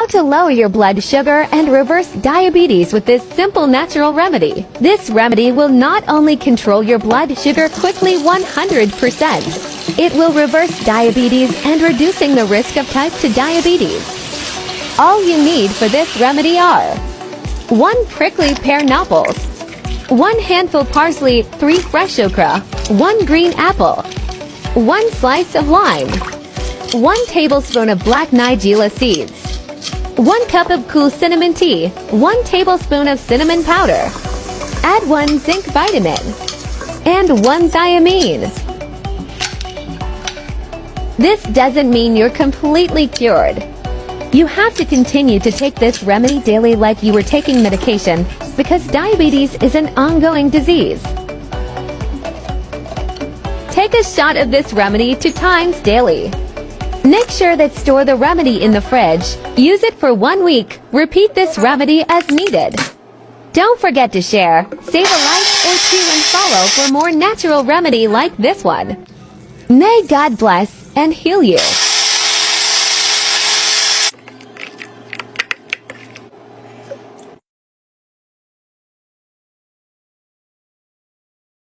to lower your blood sugar and reverse diabetes with this simple natural remedy. This remedy will not only control your blood sugar quickly 100%, it will reverse diabetes and reducing the risk of type 2 diabetes. All you need for this remedy are 1 prickly pear Nopales, 1 handful parsley, 3 fresh okra, 1 green apple, 1 slice of lime, 1 tablespoon of black Nigela seeds, 1 cup of cool cinnamon tea, 1 tablespoon of cinnamon powder. Add 1 zinc vitamin and 1 thiamine. This doesn't mean you're completely cured. You have to continue to take this remedy daily like you were taking medication because diabetes is an ongoing disease. Take a shot of this remedy 2 times daily. Make sure that store the remedy in the fridge. Use it for 1 week. Repeat this remedy as needed. Don't forget to share, save a like or 2 and follow for more natural remedy like this one. May God bless and heal you.